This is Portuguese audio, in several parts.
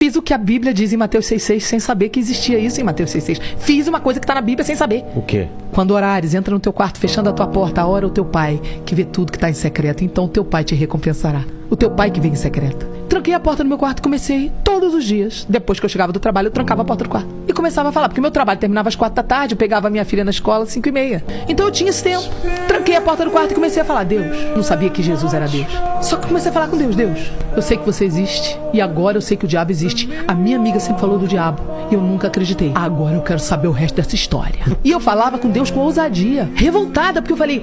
Fiz o que a Bíblia diz em Mateus 6,6 sem saber que existia isso em Mateus 6,6. Fiz uma coisa que está na Bíblia sem saber. O quê? Quando orares, entra no teu quarto, fechando a tua porta, ora o teu pai, que vê tudo que está em secreto. Então o teu pai te recompensará. O teu pai que vem em secreto. Tranquei a porta do meu quarto e comecei todos os dias. Depois que eu chegava do trabalho, eu trancava a porta do quarto. E começava a falar, porque meu trabalho terminava às 4 da tarde, eu pegava a minha filha na escola às 5:30. Então eu tinha esse tempo. Tranquei a porta do quarto e comecei a falar, Deus. Não sabia que Jesus era Deus. Só que comecei a falar com Deus, Deus, eu sei que você existe. E agora eu sei que o diabo existe. A minha amiga sempre falou do diabo. E eu nunca acreditei. Agora eu quero saber o resto dessa história. E eu falava com Deus com ousadia. Revoltada, porque eu falei,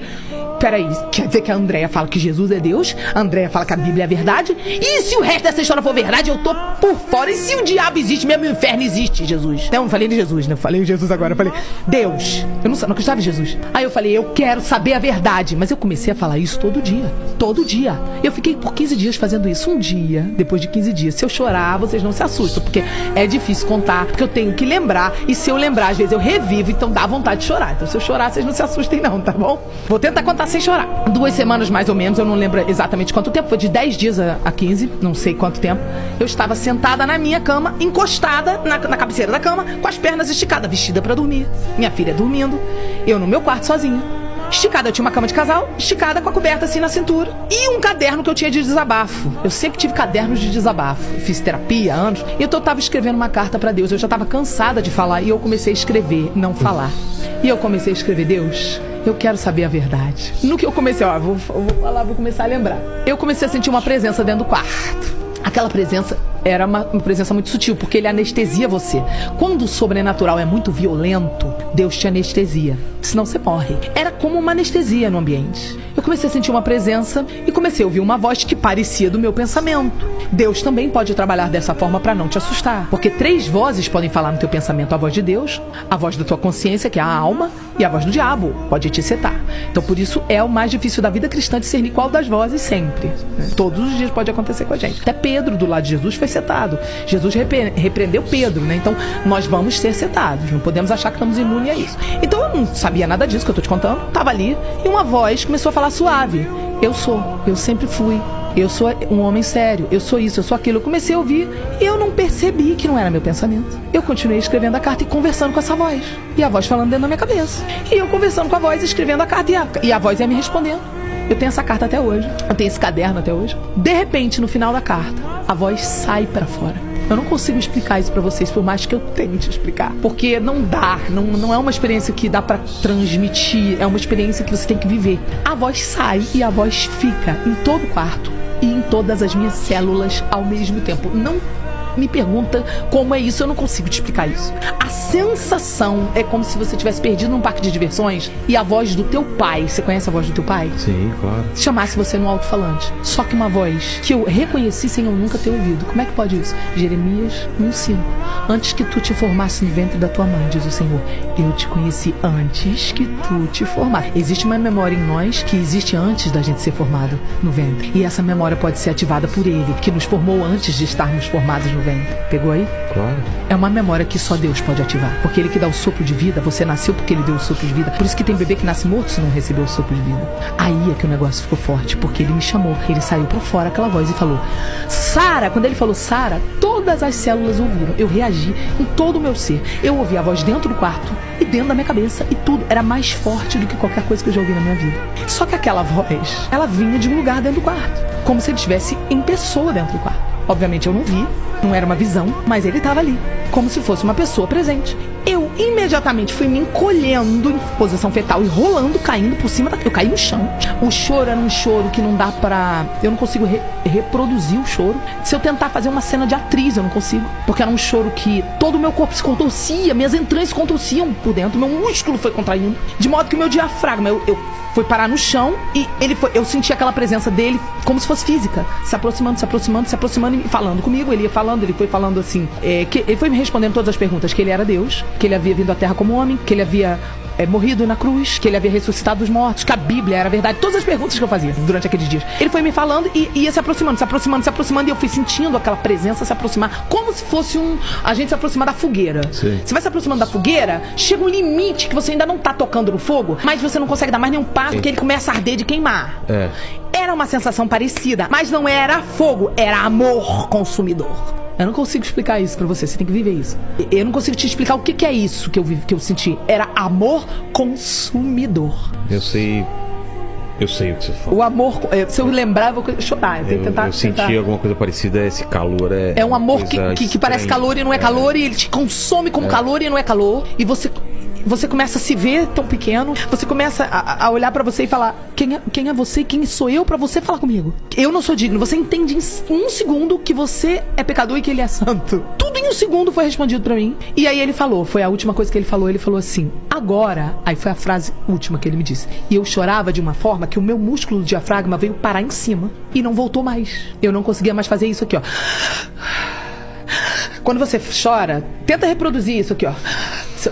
peraí, quer dizer que a Andréia fala que Jesus é Deus? A Andréia fala que a Bíblia é verdade? E se o resto dessa história for verdade, eu tô por fora. E se o diabo existe, mesmo o inferno existe, Jesus? Não, eu falei de Jesus, né? Eu falei de Jesus agora. Eu falei, Deus, eu não acreditava em Jesus. Aí eu falei, eu quero saber a verdade. Mas eu comecei a falar isso todo dia. Todo dia. Eu fiquei por 15 dias fazendo isso. Um dia, depois de 15 dias, se eu chorar, vocês não se assustam, porque é difícil contar, porque eu tenho que lembrar. E se eu lembrar, às vezes eu revivo, então dá vontade de chorar. Então se eu chorar, vocês não se assustem não, tá bom? Vou tentar contar sem chorar. 2 semanas mais ou menos, eu não lembro exatamente quanto tempo, foi de 10 dias a 15, não sei quanto tempo. Eu estava sentada na minha cama, encostada na cabeceira da cama, com as pernas esticadas, vestida pra dormir. Minha filha dormindo, eu no meu quarto sozinha. Esticada, eu tinha uma cama de casal, esticada com a coberta assim na cintura. E um caderno que eu tinha de desabafo. Eu sempre tive cadernos de desabafo. Fiz terapia há anos. E eu tava escrevendo uma carta pra Deus. Eu já tava cansada de falar. E eu comecei a escrever, não falar. E eu comecei a escrever, Deus, eu quero saber a verdade. No que eu comecei, vou falar, vou começar a lembrar. Eu comecei a sentir uma presença dentro do quarto. Aquela presença era uma presença muito sutil, porque ele anestesia você. Quando o sobrenatural é muito violento, Deus te anestesia, senão você morre. Era como uma anestesia no ambiente. Eu comecei a sentir uma presença e comecei a ouvir uma voz que parecia do meu pensamento. Deus também pode trabalhar dessa forma para não te assustar, porque 3 vozes podem falar no teu pensamento: a voz de Deus, a voz da tua consciência, que é a alma, e a voz do diabo, pode te setar. Então por isso é o mais difícil da vida cristã discernir qual das vozes sempre. Todos os dias pode acontecer com a gente. Até Pedro, do lado de Jesus, foi setado. Jesus repreendeu Pedro, né? Então nós vamos ser setados, não podemos achar que estamos imunes a isso. Então eu não sabia nada disso que eu tô te contando, tava ali e uma voz começou a falar suave: eu sempre fui, eu sou um homem sério, eu sou isso, eu sou aquilo. Eu comecei a ouvir e eu não percebi que não era meu pensamento. Eu continuei escrevendo a carta e conversando com essa voz, e a voz falando dentro da minha cabeça, e eu conversando com a voz, escrevendo a carta, e a voz ia me respondendo. Eu tenho essa carta até hoje, eu tenho esse caderno até hoje. De repente, no final da carta, a voz sai pra fora. Eu não consigo explicar isso pra vocês, por mais que eu tente explicar, porque não dá, não é uma experiência que dá pra transmitir, é uma experiência que você tem que viver. A voz sai e a voz fica em todo o quarto e em todas as minhas células ao mesmo tempo. Não me pergunta como é isso, eu não consigo te explicar isso. A sensação é como se você tivesse perdido num parque de diversões e a voz do teu pai, você conhece a voz do teu pai? Sim, claro. Chamasse você no alto-falante. Só que uma voz que eu reconheci sem eu nunca ter ouvido. Como é que pode isso? Jeremias 1:5. Antes que tu te formasse no ventre da tua mãe, diz o Senhor, eu te conheci antes que tu te formasse. Existe uma memória em nós que existe antes da gente ser formado no ventre. E essa memória pode ser ativada por Ele, que nos formou antes de estarmos formados no ventre. Pegou aí? Claro. É uma memória que só Deus pode ativar. Porque Ele que dá o sopro de vida, você nasceu porque Ele deu o sopro de vida. Por isso que tem bebê que nasce morto se não recebeu o sopro de vida. Aí é que o negócio ficou forte, porque Ele me chamou. Ele saiu pra fora, aquela voz, e falou, Sara. Quando Ele falou Sara, todas as células ouviram. Eu reagi em todo o meu ser. Eu ouvi a voz dentro do quarto e dentro da minha cabeça. E tudo era mais forte do que qualquer coisa que eu já ouvi na minha vida. Só que aquela voz, ela vinha de um lugar dentro do quarto, como se ele estivesse em pessoa dentro do quarto. Obviamente eu não vi, não era uma visão, mas ele estava ali, como se fosse uma pessoa presente. Eu imediatamente fui me encolhendo em posição fetal e rolando, caindo por cima eu caí no chão. O choro era um choro que não dá pra... Eu não consigo reproduzir o choro. Se eu tentar fazer uma cena de atriz, eu não consigo. Porque era um choro que todo o meu corpo se contorcia, minhas entranhas se contorciam por dentro, meu músculo foi contraindo, de modo que o meu diafragma, eu fui parar no chão e eu senti aquela presença dele como se fosse física, se aproximando e falando comigo. Ele ia falando, ele foi falando assim, que ele foi me respondendo todas as perguntas, que ele era Deus, que ele havia vindo à Terra como homem, que ele havia morrido na cruz, que ele havia ressuscitado dos mortos, que a Bíblia era verdade, todas as perguntas que eu fazia durante aqueles dias. Ele foi me falando e ia se aproximando, e eu fui sentindo aquela presença se aproximar, como se fosse a gente se aproximar da fogueira. Sim. Você vai se aproximando da fogueira, chega um limite que você ainda não tá tocando no fogo, mas você não consegue dar mais nenhum passo, porque ele começa a arder de queimar. Era uma sensação parecida, mas não era fogo, era amor consumidor. Eu não consigo explicar isso pra você, você tem que viver isso. Eu não consigo te explicar o que é isso que eu senti. Era amor consumidor. Eu sei o que você fala. O amor, se eu lembrar, eu vou chorar. Eu senti alguma coisa parecida. Esse calor é um amor que parece calor e não é calor, e ele te consome como calor e não é calor. E você começa a se ver tão pequeno, você começa a olhar pra você e falar: quem é você e quem sou eu pra você falar comigo? Eu não sou digno. Você entende em um segundo que você é pecador e que ele é santo. Tudo em um segundo foi respondido pra mim. E aí ele falou, foi a última coisa que ele falou assim: agora, aí foi a frase última que ele me disse. E eu chorava de uma forma que o meu músculo do diafragma veio parar em cima e não voltou mais. Eu não conseguia mais fazer isso aqui, ó. Quando você chora, tenta reproduzir isso aqui, ó.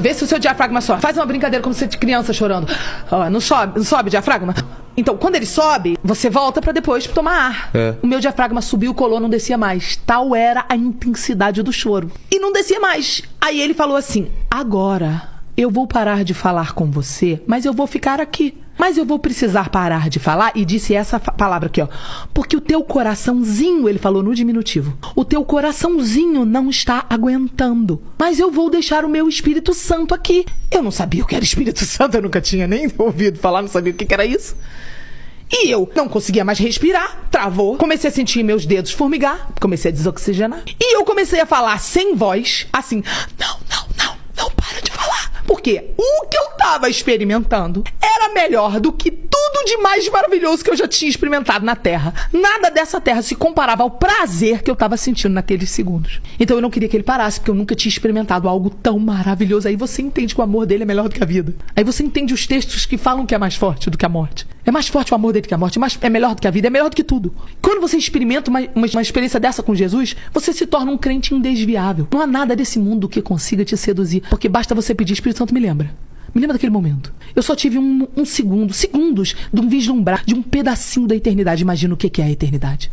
Vê se o seu diafragma sobe. Faz uma brincadeira como se fosse criança chorando. Ó, não sobe o diafragma? Então, quando ele sobe, você volta pra depois tomar ar. O meu diafragma subiu, colou, não descia mais. Tal era a intensidade do choro. E não descia mais. Aí ele falou assim: agora eu vou parar de falar com você, mas eu vou ficar aqui. Mas eu vou precisar parar de falar, e disse essa palavra aqui, ó. Porque o teu coraçãozinho, ele falou no diminutivo, o teu coraçãozinho não está aguentando. Mas eu vou deixar o meu Espírito Santo aqui. Eu não sabia o que era Espírito Santo, eu nunca tinha nem ouvido falar, não sabia o que era isso. E eu não conseguia mais respirar, travou. Comecei a sentir meus dedos formigar, comecei a desoxigenar. E eu comecei a falar sem voz, assim: não para de falar. Porque o que eu tava experimentando era melhor do que tudo de mais maravilhoso que eu já tinha experimentado na Terra. Nada dessa Terra se comparava ao prazer que eu tava sentindo naqueles segundos. Então eu não queria que ele parasse, porque eu nunca tinha experimentado algo tão maravilhoso. Aí você entende que o amor dele é melhor do que a vida. Aí você entende os textos que falam que é mais forte do que a morte. É mais forte o amor dele que a morte, é melhor do que a vida, é melhor do que tudo. Quando você experimenta uma experiência dessa com Jesus, você se torna um crente indesviável. Não há nada desse mundo que consiga te seduzir, porque basta você pedir: Espírito Santo, me lembra daquele momento. Eu só tive segundos de um vislumbrar de um pedacinho da eternidade. Imagina o que é a eternidade.